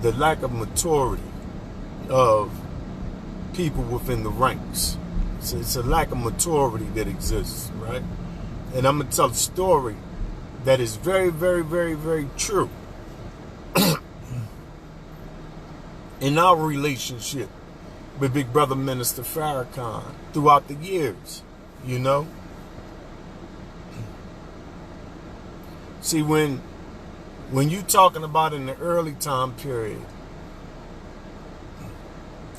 the lack of maturity of people within the ranks. It's a lack of maturity that exists, right? And I'm going to tell a story that is very, very, very, very true. In our relationship with Big Brother Minister Farrakhan throughout the years, you know? See, when you talking about in the early time period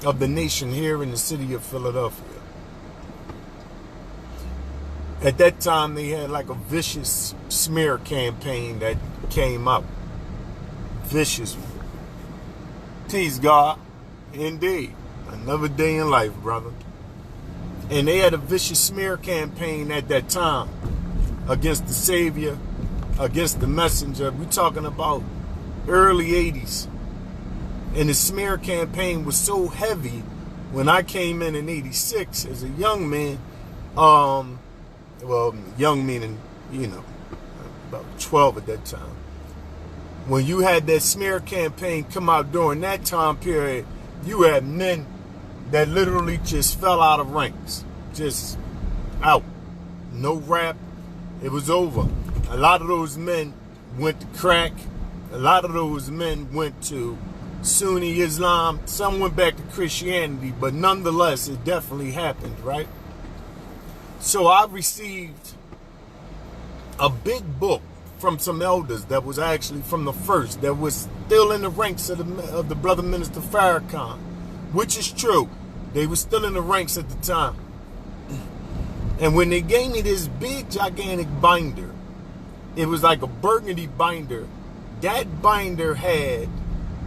of the nation here in the city of Philadelphia, at that time they had like a vicious smear campaign that came up. Vicious. Peace, God. Indeed. Another day in life, brother. And they had a vicious smear campaign at that time against the Savior, against the messenger. We're talking about early 80s. And the smear campaign was so heavy when I came in 86 as a young man. Well, young meaning, you know, about 12 at that time. When you had that smear campaign come out during that time period, you had men that literally just fell out of ranks. Just out. No rap. It was over. A lot of those men went to crack. A lot of those men went to Sunni Islam. Some went back to Christianity, but nonetheless, it definitely happened, right? So I received a big book from some elders that was actually from the first, that was still in the ranks of the brother Minister Farrakhan, which is true. They were still in the ranks at the time. And when they gave me this big, gigantic binder, it was like a burgundy binder. That binder had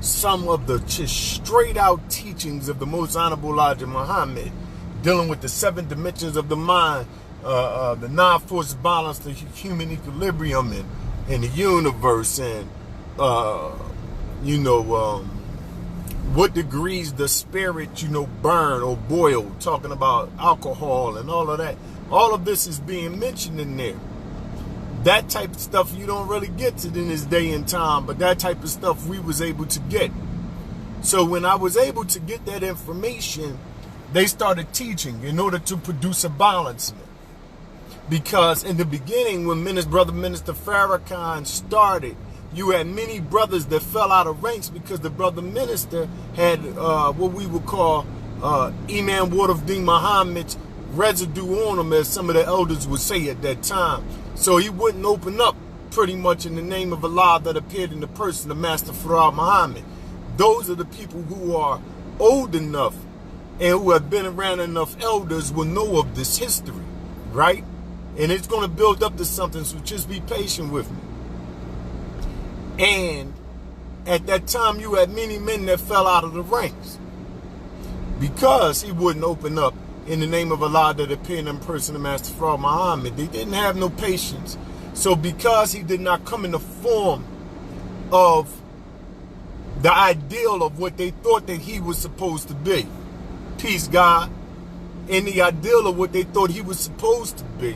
some of the just straight out teachings of the Most Honorable Elijah Muhammad, dealing with the 7 dimensions of the mind, the non-force balance, the human equilibrium, and the universe, and what degrees the spirit, burn or boil, talking about alcohol and all of that. All of this is being mentioned in there. That type of stuff you don't really get to in this day and time, but that type of stuff we was able to get. So when I was able to get that information, they started teaching in order to produce a balancement. Because in the beginning, when Brother Minister Farrakhan started, you had many brothers that fell out of ranks because the brother minister had what we would call Imam Ward-of-Din Muhammad's residue on him, as some of the elders would say at that time. So he wouldn't open up pretty much in the name of Allah that appeared in the person of Master Farad Muhammad. Those are the people who are old enough and who have been around enough elders will know of this history, right? And it's going to build up to something, so just be patient with me. And at that time, you had many men that fell out of the ranks because he wouldn't open up in the name of Allah that appeared in person of Master Farad Muhammad. They didn't have no patience. So because he did not come in the form of the ideal of what they thought that he was supposed to be, peace, God, in the ideal of what they thought he was supposed to be,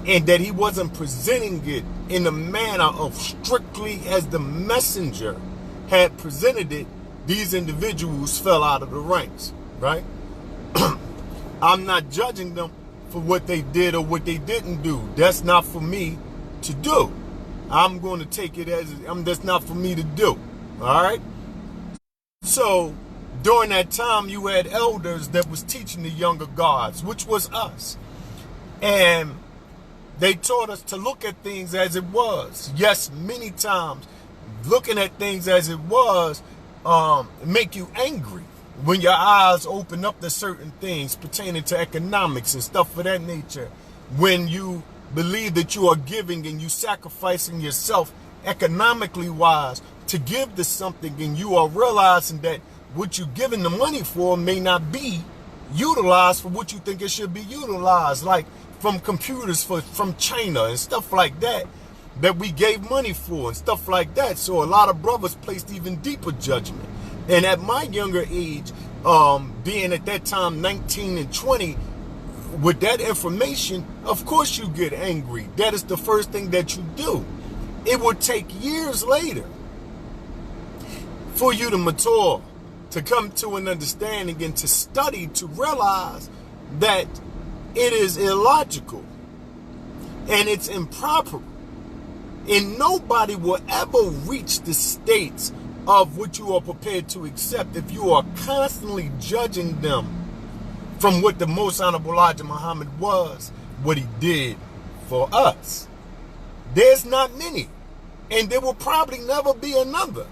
and that he wasn't presenting it in the manner of strictly as the messenger had presented it, these individuals fell out of the ranks, right? I'm not judging them for what they did or what they didn't do. That's not for me to do. I'm going to take it as, that's not for me to do, all right? So during that time, you had elders that was teaching the younger gods, which was us. And they taught us to look at things as it was. Yes, many times, looking at things as it was make you angry when your eyes open up to certain things pertaining to economics and stuff of that nature. When you believe that you are giving and you sacrificing yourself economically wise to give to something, and you are realizing that what you're giving the money for may not be utilized for what you think it should be utilized, like from computers from China and stuff like that, that we gave money for and stuff like that. So a lot of brothers placed even deeper judgment. And at my younger age, being at that time 19 and 20, with that information, of course you get angry. That is the first thing that you do. It would take years later for you to mature, to come to an understanding and to study, to realize that it is illogical and it's improper. And nobody will ever reach the states of what you are prepared to accept if you are constantly judging them from what the most honorable Elijah Muhammad was, what he did for us. There's not many, and there will probably never be another.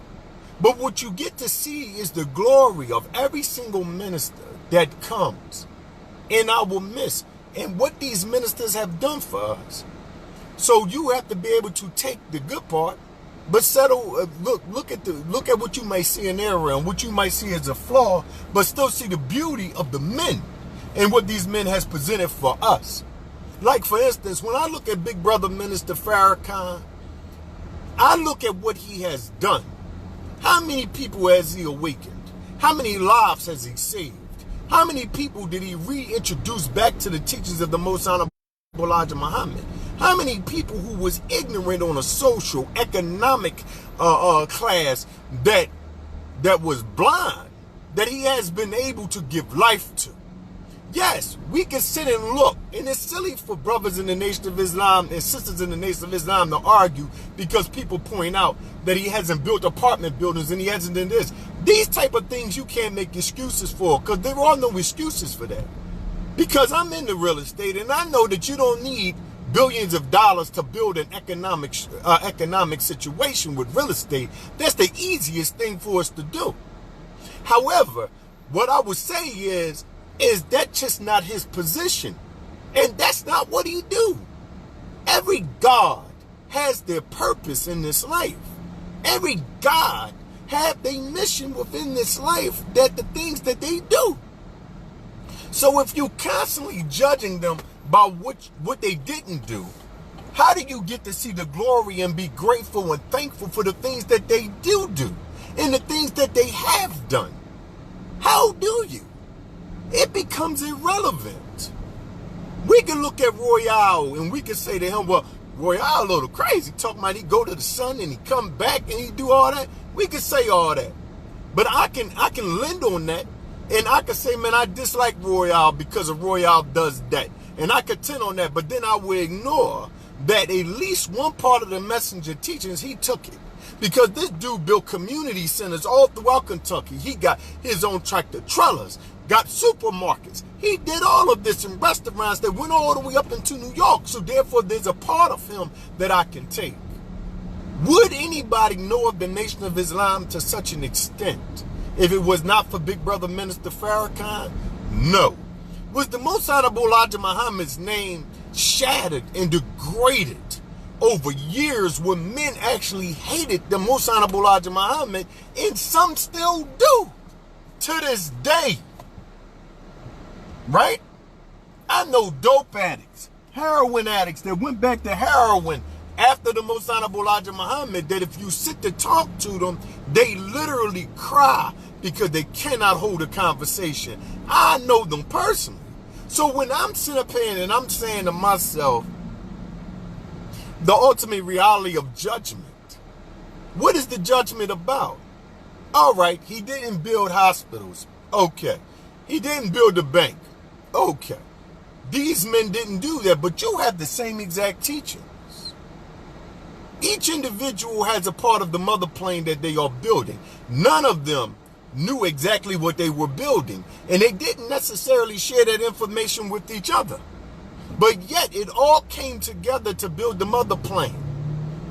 But what you get to see is the glory of every single minister that comes in our midst and what these ministers have done for us. So you have to be able to take the good part, but settle. Look at what you might see in their realm, what you might see as a flaw, but still see the beauty of the men and what these men has presented for us. Like for instance, when I look at Big Brother Minister Farrakhan, I look at what he has done. How many people has he awakened? How many lives has he saved? How many people did he reintroduce back to the teachings of the most honorable Elijah Muhammad? How many people who was ignorant on a social, economic class that was blind, that he has been able to give life to? Yes, we can sit and look, and it's silly for brothers in the Nation of Islam and sisters in the Nation of Islam to argue because people point out that he hasn't built apartment buildings and he hasn't done this. These type of things you can't make excuses for, because there are no excuses for that. Because I'm in the real estate and I know that you don't need billions of dollars to build an economic situation with real estate. That's the easiest thing for us to do. However, what I would say is that just not his position. And that's not what he do. Every God has their purpose in this life. Every God have their mission within this life, that the things that they do. So if you constantly judging them by what they didn't do, how do you get to see the glory and be grateful and thankful for the things that they do and the things that they have done? How do you? It becomes irrelevant. We can look at Royale and we can say to him, well, Royale a little crazy, talking about he go to the sun and he come back and he do all that. We can say all that. But I can lend on that, and I can say, man, I dislike Royale because of Royale does that. And I could tend on that, but then I would ignore that at least one part of the messenger teachings, he took it. Because this dude built community centers all throughout Kentucky. He got his own tractor trailers, got supermarkets. He did all of this in restaurants that went all the way up into New York. So therefore, there's a part of him that I can take. Would anybody know of the Nation of Islam to such an extent if it was not for Big Brother Minister Farrakhan? No. Was the Most Honorable Elijah Muhammad's name shattered and degraded over years when men actually hated the Most Honorable Elijah Muhammad, and some still do to this day? Right? I know dope addicts, heroin addicts that went back to heroin after the Most Honorable Elijah Muhammad, that if you sit to talk to them, they literally cry because they cannot hold a conversation. I know them personally. So when I'm sitting up here and I'm saying to myself, the ultimate reality of judgment, what is the judgment about? All right, he didn't build hospitals. Okay. He didn't build a bank. Okay. These men didn't do that, but you have the same exact teachings. Each individual has a part of the mother plane that they are building. None of them knew exactly what they were building, and they didn't necessarily share that information with each other. But yet it all came together to build the mother plane,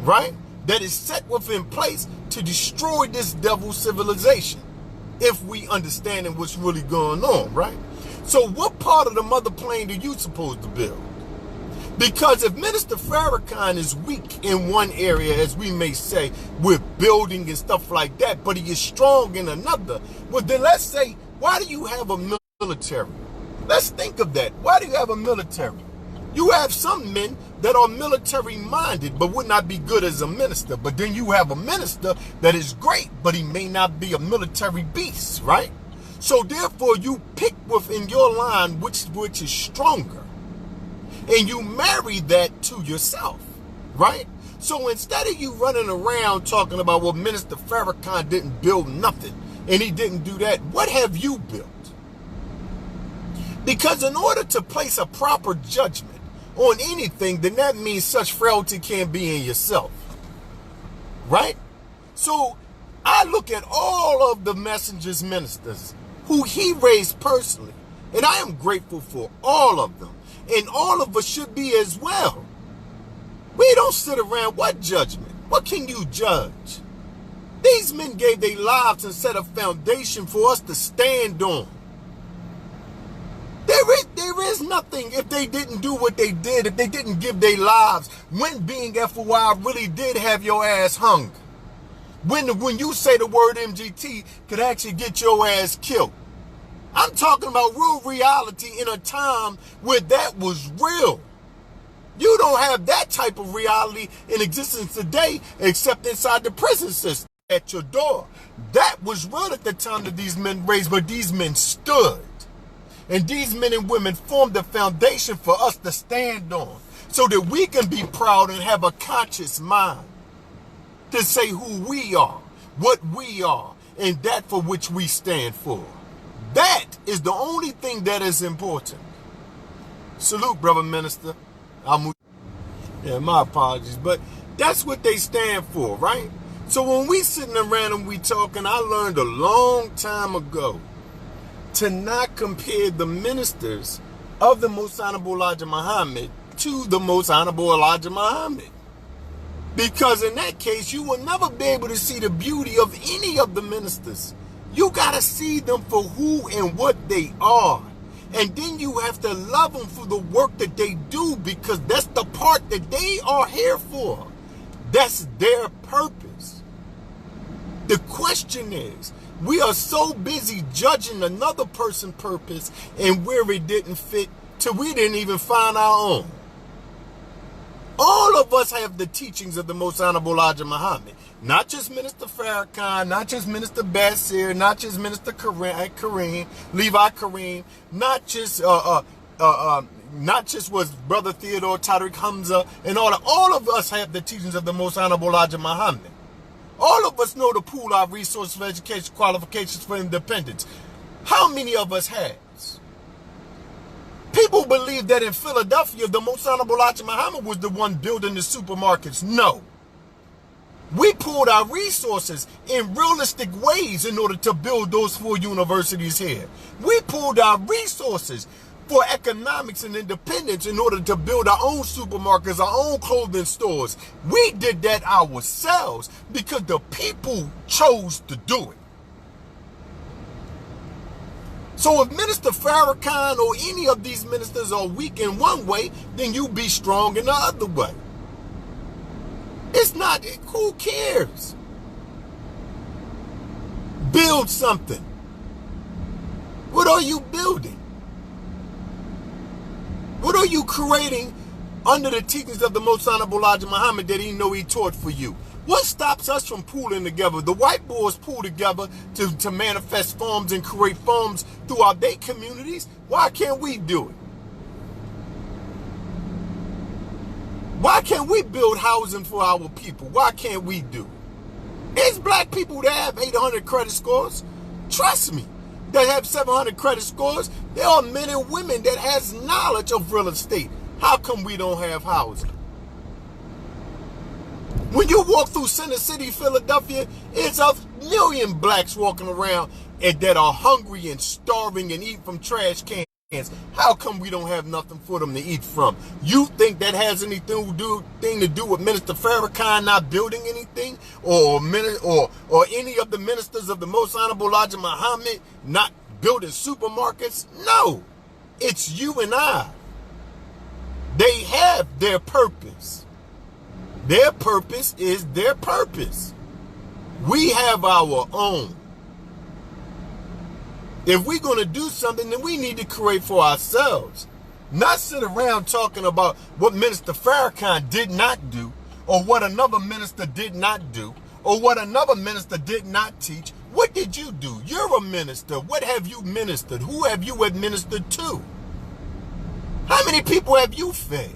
right? That is set within place to destroy this devil civilization, if we understand what's really going on, right? So what part of the mother plane are you supposed to build? Because if Minister Farrakhan is weak in one area, as we may say, with building and stuff like that, but he is strong in another, well then let's say, why do you have a military? Let's think of that. Why do you have a military? You have some men that are military minded but would not be good as a minister. But then you have a minister that is great, but he may not be a military beast, right? So therefore you pick within your line which is stronger. And you marry that to yourself, right? So instead of you running around talking about, well, Minister Farrakhan didn't build nothing and he didn't do that, what have you built? Because in order to place a proper judgment on anything, then that means such frailty can't be in yourself. Right? So I look at all of the messenger's ministers who he raised personally, and I am grateful for all of them. And all of us should be as well. We don't sit around. What judgment? What can you judge? These men gave their lives and set a foundation for us to stand on. There is nothing if they didn't do what they did, if they didn't give their lives, when being FOI really did have your ass hung. When you say the word M.G.C could actually get your ass killed. I'm talking about real reality in a time where that was real. You don't have that type of reality in existence today except inside the prison system at your door. That was real at the time that these men raised, but these men stood. And these men and women formed the foundation for us to stand on so that we can be proud and have a conscious mind to say who we are, what we are, and that for which we stand for. That is the only thing that is important. Salute, brother minister. Yeah, my apologies, but that's what they stand for, right? So when we sitting around and we talking, I learned a long time ago to not compare the ministers of the Most Honorable Elijah Muhammad to the Most Honorable Elijah Muhammad. Because in that case, you will never be able to see the beauty of any of the ministers. You got to see them for who and what they are. And then you have to love them for the work that they do, because that's the part that they are here for. That's their purpose. The question is, we are so busy judging another person's purpose and where it didn't fit till we didn't even find our own. All of us have the teachings of the Most Honorable Elijah Muhammad. Not just Minister Farrakhan, not just Minister Basir, not just Minister Kareem, Levi Kareem, not just was Brother Theodore Tariq Hamza, and all of us have the teachings of the Most Honorable Elijah Muhammad. All of us know to pool our resources for education, qualifications for independence. How many of us has? People believe that in Philadelphia, the Most Honorable Elijah Muhammad was the one building the supermarkets. No. We pulled our resources in realistic ways in order to build those 4 universities here. We pulled our resources for economics and independence in order to build our own supermarkets, our own clothing stores. We did that ourselves because the people chose to do it. So if Minister Farrakhan or any of these ministers are weak in one way, then you be strong in the other way. It's not, who cares? Build something. What are you building? What are you creating under the teachings of the Most Honorable Elijah Muhammad that he know he taught for you? What stops us from pooling together? The white boys pool together to manifest farms and create farms throughout their communities. Why can't we do it? Why can't we build housing for our people? Why can't we do it? It's black people that have 800 credit scores. Trust me, that have 700 credit scores. There are men and women that has knowledge of real estate. How come we don't have housing? When you walk through Center City, Philadelphia, it's a million blacks walking around that are hungry and starving and eat from trash cans. How come we don't have nothing for them to eat from? You think that has anything to do with Minister Farrakhan not building anything, or any of the ministers of the Most Honorable Elijah Muhammad not building supermarkets? No, it's you and I. They have their purpose. Their purpose is their purpose. We have our own. If we're going to do something, then we need to create for ourselves. Not sit around talking about what Minister Farrakhan did not do, or what another minister did not do, or what another minister did not teach. What did you do? You're a minister. What have you ministered? Who have you administered to? How many people have you fed?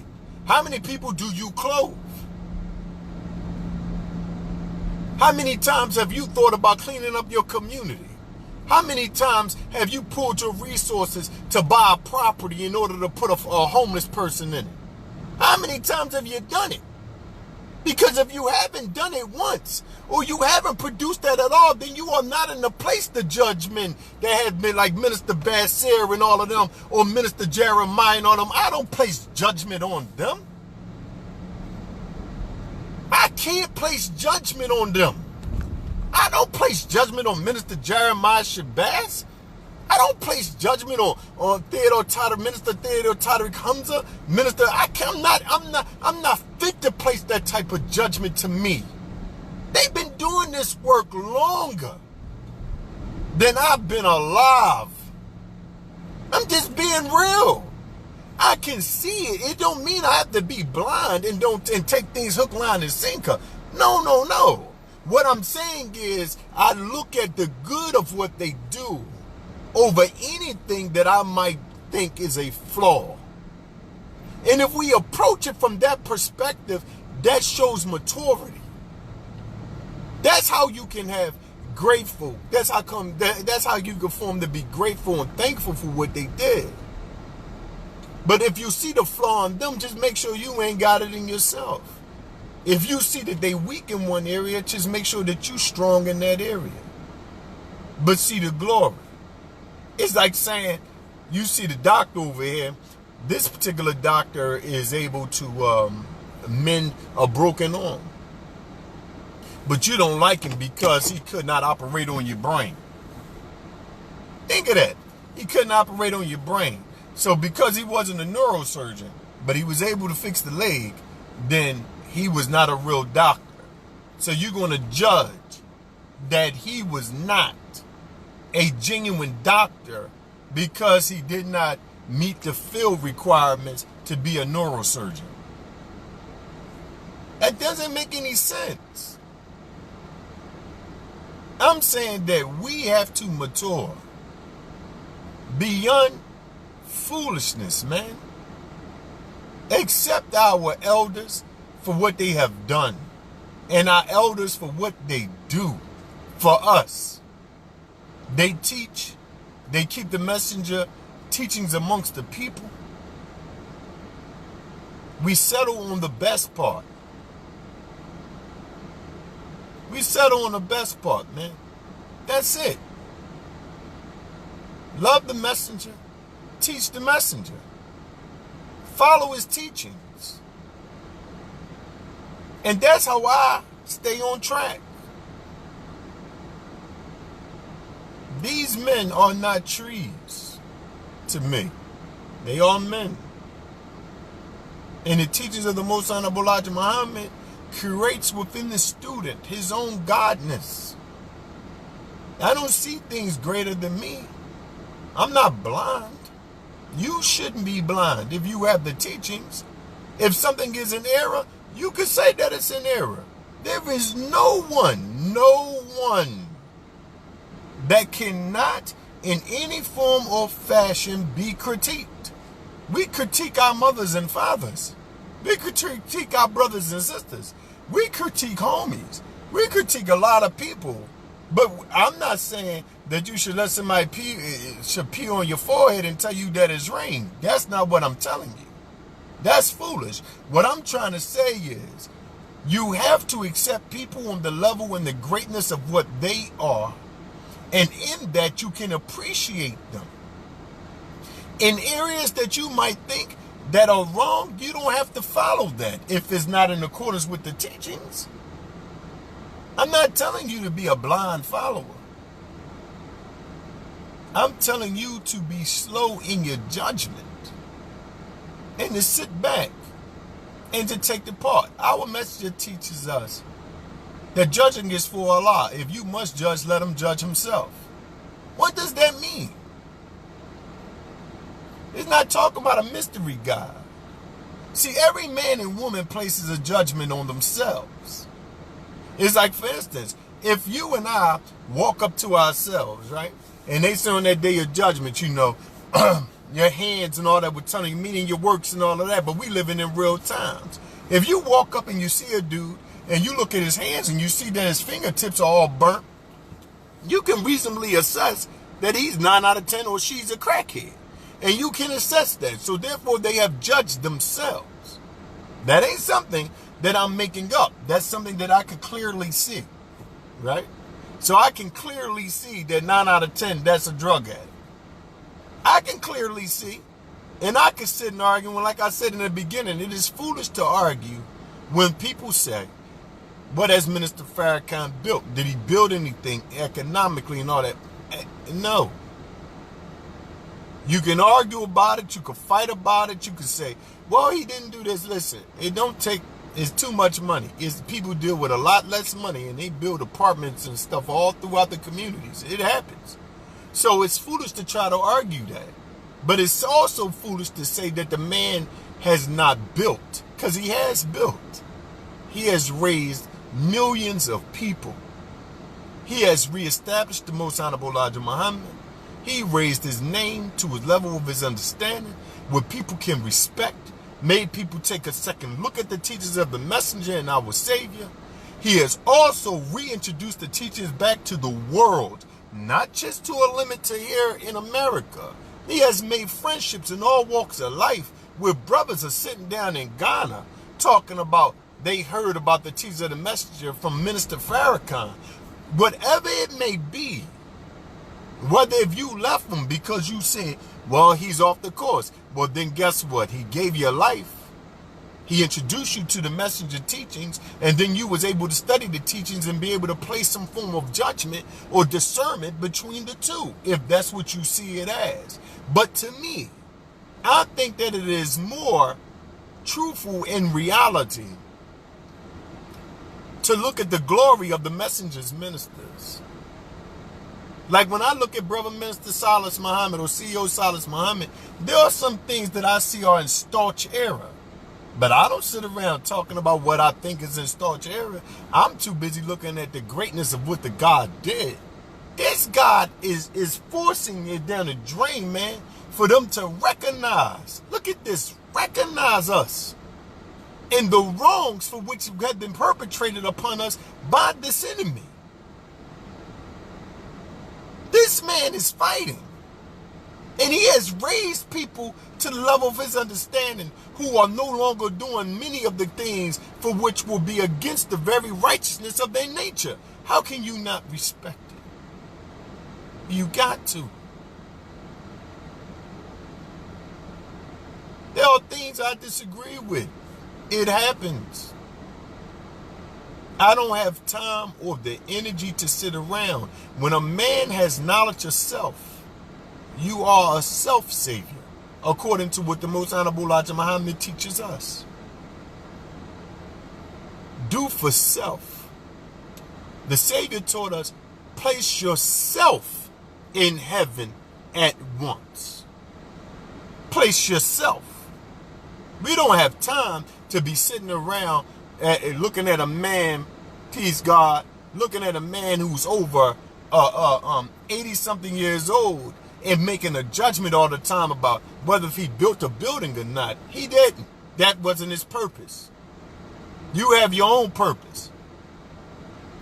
How many people do you clothe? How many times have you thought about cleaning up your community? How many times have you pulled your resources to buy a property in order to put a homeless person in it? How many times have you done it? Because if you haven't done it once, or you haven't produced that at all, then you are not in the place to judge men that have been like Minister Bassir and all of them, or Minister Jeremiah and all them. I don't place judgment on them. I can't place judgment on them. I don't place judgment on Minister Jeremiah Shabazz. I don't place judgment on Minister Theodore Todrick Hamza, Minister. I'm not fit to place that type of judgment to me. They've been doing this work longer than I've been alive. I'm just being real. I can see it. It don't mean I have to be blind and take things hook, line, and sinker. No. What I'm saying is I look at the good of what they do over anything that I might think is a flaw. And if we approach it from that perspective, that shows maturity. That's how you can have grateful. That's how you can form to be grateful and thankful for what they did. But if you see the flaw in them, just make sure you ain't got it in yourself. If you see that they weak in one area, just make sure that you strong in that area. But see the glory. It's like saying, you see the doctor over here, this particular doctor is able to mend a broken arm. But you don't like him because he could not operate on your brain. Think of that. He couldn't operate on your brain. So because he wasn't a neurosurgeon, but he was able to fix the leg, then he was not a real doctor. So you're going to judge that he was not a genuine doctor because he did not meet the field requirements to be a neurosurgeon. That doesn't make any sense. I'm saying that we have to mature beyond foolishness, man. Accept our elders for what they have done and our elders for what they do for us. They teach, they keep the messenger teachings amongst the people. We settle on the best part. We settle on the best part, man. That's it. Love the messenger. Teach the messenger. Follow his teachings. And that's how I stay on track. These men are not trees to me. They are men. And the teachings of the Most Honorable Elijah Muhammad creates within the student his own godness. I don't see things greater than me. I'm not blind. You shouldn't be blind if you have the teachings. If something is an error, you can say that it's an error. There is no one that cannot in any form or fashion be critiqued. We critique our mothers and fathers. We critique our brothers and sisters. We critique homies. We critique a lot of people. But I'm not saying that you should let somebody pee on your forehead and tell you that it's rain. That's not what I'm telling you. That's foolish. What I'm trying to say is you have to accept people on the level and the greatness of what they are. And in that you can appreciate them. In areas that you might think that are wrong, you don't have to follow that if it's not in accordance with the teachings. I'm not telling you to be a blind follower. I'm telling you to be slow in your judgment and to sit back and to take the part. Our messenger teaches us that judging is for Allah. If you must judge, let him judge himself. What does that mean? It's not talking about a mystery God. See, every man and woman places a judgment on themselves. It's like, for instance, if you and I walk up to ourselves, right? And they say on that day of judgment, you know, your hands and all that were telling you, meaning your works and all of that, but we living in real times. If you walk up and you see a dude and you look at his hands and you see that his fingertips are all burnt, you can reasonably assess that he's 9 out of 10 or she's a crackhead. And you can assess that. So therefore, they have judged themselves. That ain't something that I'm making up. That's something that I could clearly see. Right? So I can clearly see that 9 out of 10, that's a drug addict. I can clearly see, and I can sit and argue, and like I said in the beginning, it is foolish to argue when people say, what has Minister Farrakhan built? Did he build anything economically and all that? No. You can argue about it. You can fight about it. You can say, well, he didn't do this. Listen, it's too much money. People deal with a lot less money and they build apartments and stuff all throughout the communities. It happens. So it's foolish to try to argue that. But it's also foolish to say that the man has not built, because he has built. He has raised millions of people. He has reestablished the Most Honorable Elijah Muhammad. He raised his name to his level of his understanding, where people can respect, made people take a second look at the teachings of the messenger and our Savior. He has also reintroduced the teachings back to the world, not just to a limit to here in America. He has made friendships in all walks of life, where brothers are sitting down in Ghana talking about they heard about the teachings of the messenger from Minister Farrakhan. Whatever it may be, whether if you left him because you said, well, he's off the course, well, then guess what? He gave you a life. He introduced you to the messenger teachings, and then you was able to study the teachings and be able to place some form of judgment or discernment between the two, if that's what you see it as. But to me, I think that it is more truthful in reality to look at the glory of the messenger's ministers. Like when I look at Brother Minister Silas Muhammad or CEO Silas Muhammad, there are some things that I see are in staunch error. But I don't sit around talking about what I think is in staunch error. I'm too busy looking at the greatness of what the God did. This God is forcing it down the drain, man, for them to recognize. Look at this. Recognize us and the wrongs for which have been perpetrated upon us by this enemy. This man is fighting. And he has raised people to the level of his understanding who are no longer doing many of the things for which will be against the very righteousness of their nature. How can you not respect it? You got to. There are things I disagree with. It happens. I don't have time or the energy to sit around. When a man has knowledge of self, you are a self-savior, according to what the Most Honorable Elijah Muhammad teaches us. Do for self. The Savior taught us, place yourself in heaven at once. Place yourself. We don't have time to be sitting around looking at a man, peace God, looking at a man who's over 80-something years old and making a judgment all the time about whether if he built a building or not. He didn't. That wasn't his purpose. You have your own purpose.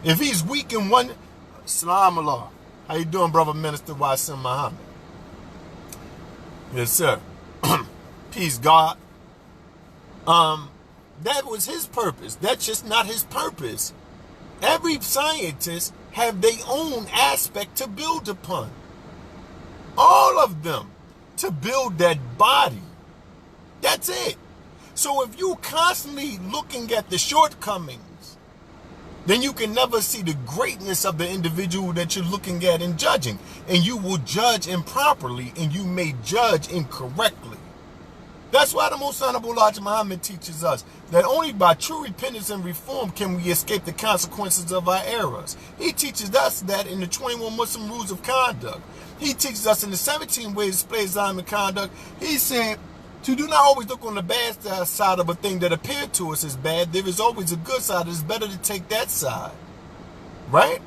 If he's weak in one, Salam Allah. How you doing, Brother Minister Wasim Muhammad? Yes, sir. Peace God. That was his purpose. That's just not his purpose. Every scientist have their own aspect to build upon. All of them to build that body. That's it. So if you're constantly looking at the shortcomings, then you can never see the greatness of the individual that you're looking at and judging. And you will judge improperly, and you may judge incorrectly. That's why the Most Honorable Elijah Muhammad teaches us that only by true repentance and reform can we escape the consequences of our errors. He teaches us that in the 21 Muslim rules of conduct. He teaches us in the 17 ways to display Islamic conduct. He said to do not always look on the bad side of a thing that appeared to us as bad. There is always a good side. It's better to take that side. Right?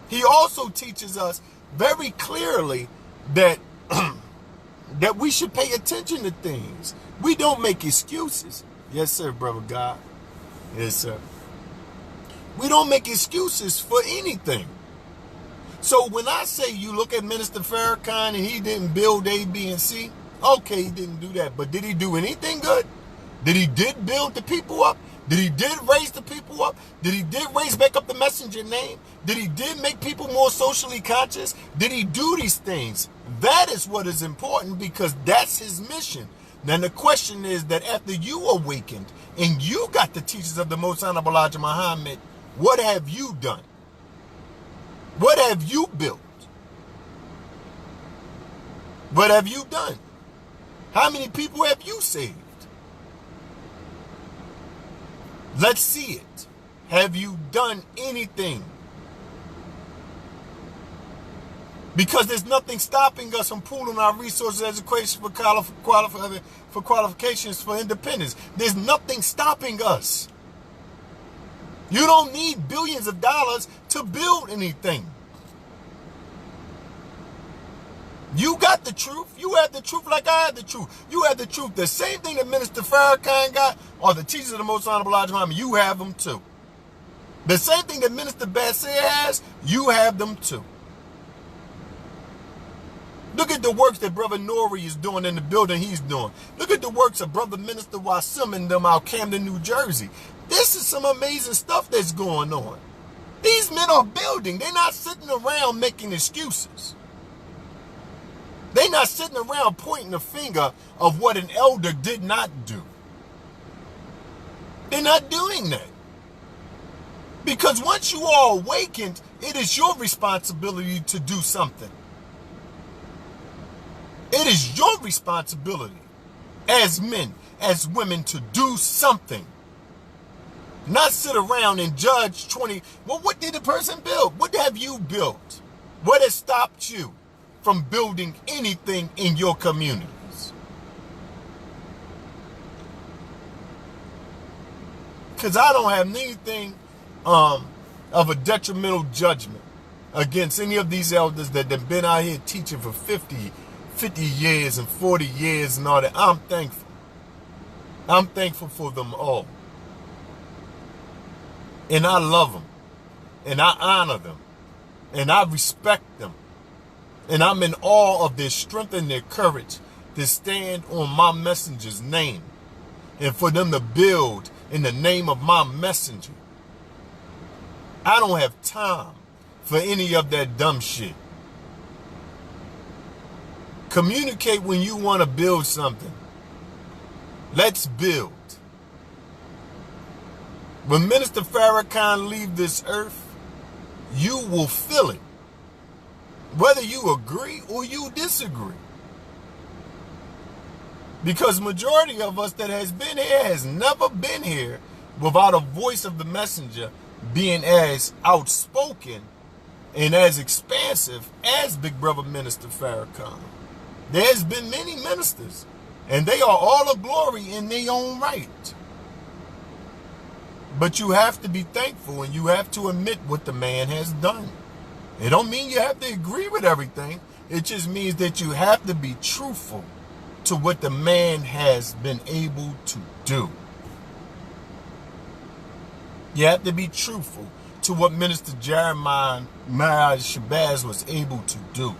He also teaches us very clearly that that we should pay attention to things. We don't make excuses. Yes, sir, Brother God. Yes, sir. We don't make excuses for anything. So when I say you look at Minister Farrakhan and he didn't build A, B, and C, okay, he didn't do that. But did he do anything good? Did he did build the people up? Did he did raise the people up? Did he did raise back up the messenger name? Did he did make people more socially conscious? Did he do these things? That is what is important, because that's his mission. Then the question is that after you awakened and you got the teachings of the Most Honorable Elijah Muhammad, what have you done? What have you built? What have you done? How many people have you saved? Let's see it. Have you done anything? Because there's nothing stopping us from pooling our resources as equations for qualifications for independence. There's nothing stopping us. You don't need billions of dollars to build anything. You got the truth. You have the truth like I have the truth. You have the truth. The same thing that Minister Farrakhan got, or the teachers of the Most Honorable Elijah Muhammad, you have them too. The same thing that Minister Bassir has, you have them too. Look at the works that Brother Nori is doing in the building he's doing. Look at the works of Brother Minister Wasim and them out Camden, New Jersey. This is some amazing stuff that's going on. These men are building. They're not sitting around making excuses. They're not sitting around pointing the finger of what an elder did not do. They're not doing that. Because once you are awakened, it is your responsibility to do something. It is your responsibility as men, as women, to do something. Not sit around and judge 20. Well, what did the person build? What have you built? What has stopped you from building anything in your communities? Because I don't have anything of a detrimental judgment against any of these elders that have been out here teaching for 50 years and 40 years and all that. I'm thankful. I'm thankful for them all. And I love them. And I honor them. And I respect them. And I'm in awe of their strength and their courage to stand on my messenger's name. And for them to build in the name of my messenger. I don't have time for any of that dumb shit. Communicate when you want to build something. Let's build. When Minister Farrakhan leaves this earth, you will feel it. Whether you agree or you disagree. Because majority of us that has been here has never been here without a voice of the messenger being as outspoken and as expansive as Big Brother Minister Farrakhan. There's been many ministers, and they are all a glory in their own right. But you have to be thankful, and you have to admit what the man has done. It don't mean you have to agree with everything. It just means that you have to be truthful to what the man has been able to do. You have to be truthful to what Minister Jeremiah Shabazz was able to do.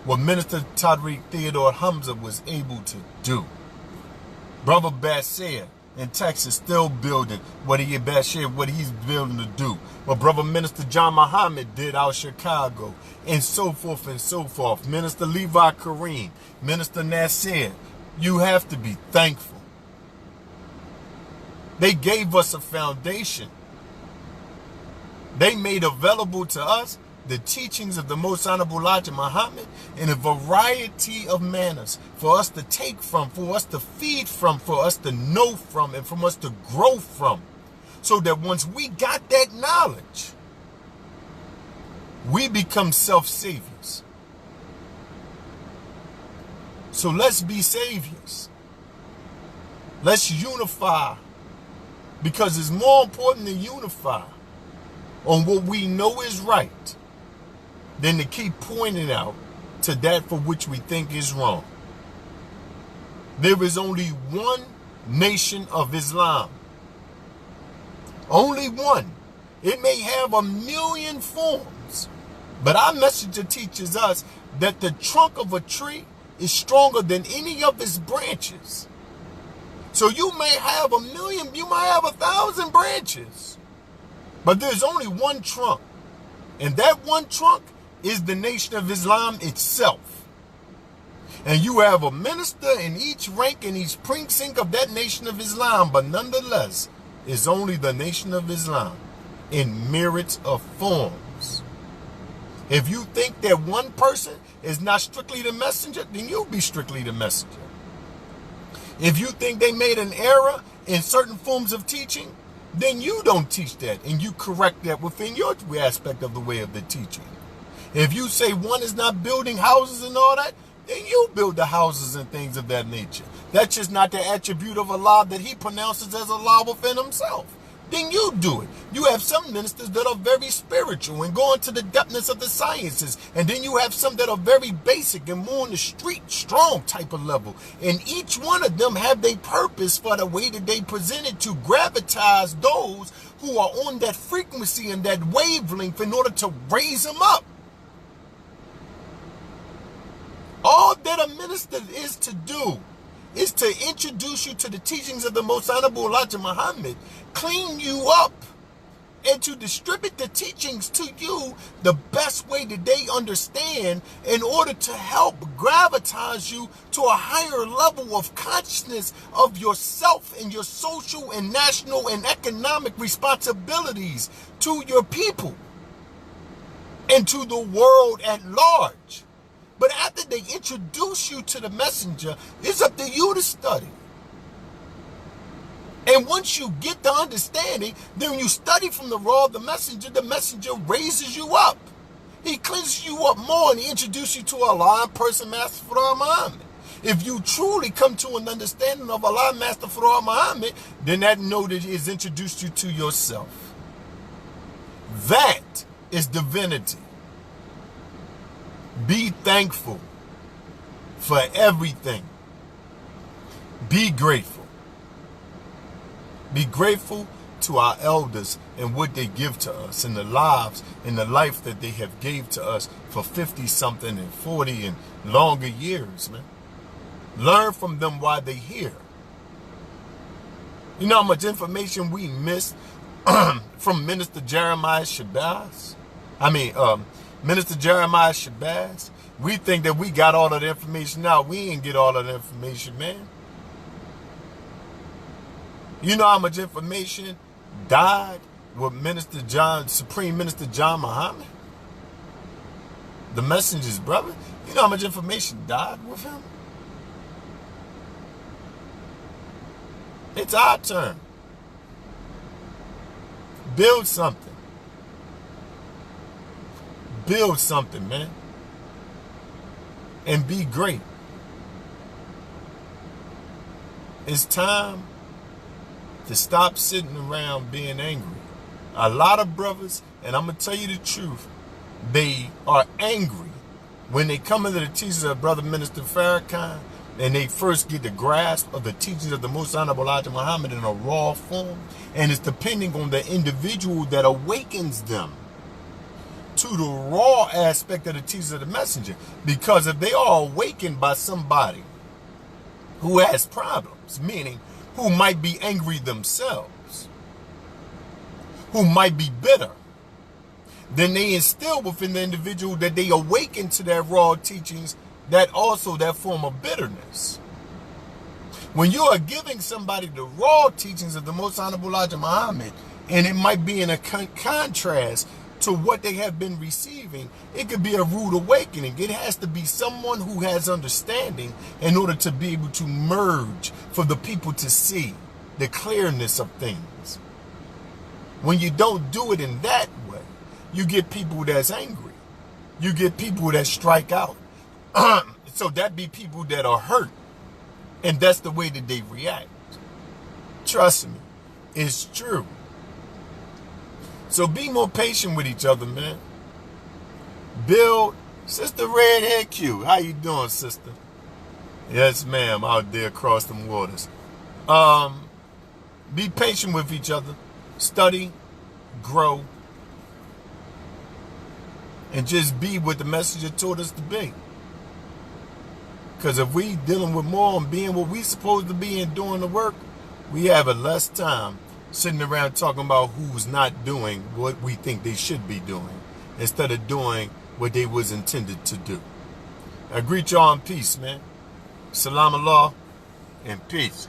What Minister Tariq Theodore Hamza was able to do. Brother Bassir in Texas still building what he's building to do. What Brother Minister John Muhammad did out Chicago, and so forth and so forth. Minister Levi Kareem, Minister Nasir, you have to be thankful. They gave us a foundation. They made available to us the teachings of the Most Honorable Elijah Muhammad in a variety of manners for us to take from, for us to feed from, for us to know from, and from us to grow from. So that once we got that knowledge, we become self-saviors. So let's be saviors. Let's unify, because it's more important to unify on what we know is right than to keep pointing out to that for which we think is wrong. There is only one nation of Islam. Only one. It may have a million forms, but our messenger teaches us that the trunk of a tree is stronger than any of its branches. So you may have a million, you might have 1,000 branches, but there's only one trunk. And that one trunk is the Nation of Islam itself. And you have a minister in each rank and each precinct of that Nation of Islam, but nonetheless, it's only the Nation of Islam in myriads of forms. If you think that one person is not strictly the messenger, then you'll be strictly the messenger. If you think they made an error in certain forms of teaching, then you don't teach that and you correct that within your aspect of the way of the teaching. If you say one is not building houses and all that, then you build the houses and things of that nature. That's just not the attribute of Allah that he pronounces as Allah within himself. Then you do it. You have some ministers that are very spiritual and go into the depthness of the sciences. And then you have some that are very basic and more on the street, strong type of level. And each one of them have their purpose for the way that they present it to gravitize those who are on that frequency and that wavelength in order to raise them up. All that a minister is to do is to introduce you to the teachings of the Most Honorable Elijah Muhammad, clean you up, and to distribute the teachings to you the best way that they understand in order to help gravitize you to a higher level of consciousness of yourself and your social and national and economic responsibilities to your people and to the world at large. But after they introduce you to the messenger, it's up to you to study. And once you get the understanding, then when you study from the raw of the messenger raises you up. He cleanses you up more and he introduces you to Allah and person Master Farah Muhammad. If you truly come to an understanding of Allah and Master Farah Muhammad, then that knowledge is introduced you to yourself. That is divinity. Be thankful for everything. Be grateful. Be grateful to our elders and what they give to us and the lives and the life that they have gave to us for 50 something and 40 and longer years, man. Learn from them while they're here. You know how much information we missed from Minister Jeremiah Shabazz? Minister Jeremiah Shabazz. We think that we got all of the information out. We ain't get all of the information, man. You know how much information died with Supreme Minister John Muhammad? The messenger's brother. You know how much information died with him? It's our turn. Build something. Build something, man. And be great. It's time to stop sitting around being angry. A lot of brothers, and I'm going to tell you the truth, they are angry when they come into the teachings of Brother Minister Farrakhan and they first get the grasp of the teachings of the Most Honorable Elijah Muhammad in a raw form. And it's depending on the individual that awakens them to the raw aspect of the teachings of the messenger. Because if they are awakened by somebody who has problems, meaning who might be angry themselves, who might be bitter, then they instill within the individual that they awaken to their raw teachings that form of bitterness. When you are giving somebody the raw teachings of the Most Honorable Elijah Muhammad, and it might be in a contrast to what they have been receiving, it could be a rude awakening. It has to be someone who has understanding in order to be able to merge for the people to see the clearness of things. When you don't do it in that way, you get people that's angry. You get people that strike out. So that be people that are hurt. And that's the way that they react. Trust me, it's true. So be more patient with each other, man. Build. Sister Redhead Q, how you doing, sister? Yes, ma'am, out there across them waters. Be patient with each other. Study. grow, and just be what the messenger told us to be. Because if we dealing with more and being what we supposed to be and doing the work, we have a less time sitting around talking about who's not doing what we think they should be doing instead of doing what they was intended to do. I greet y'all in peace, man. Salam Allah and peace.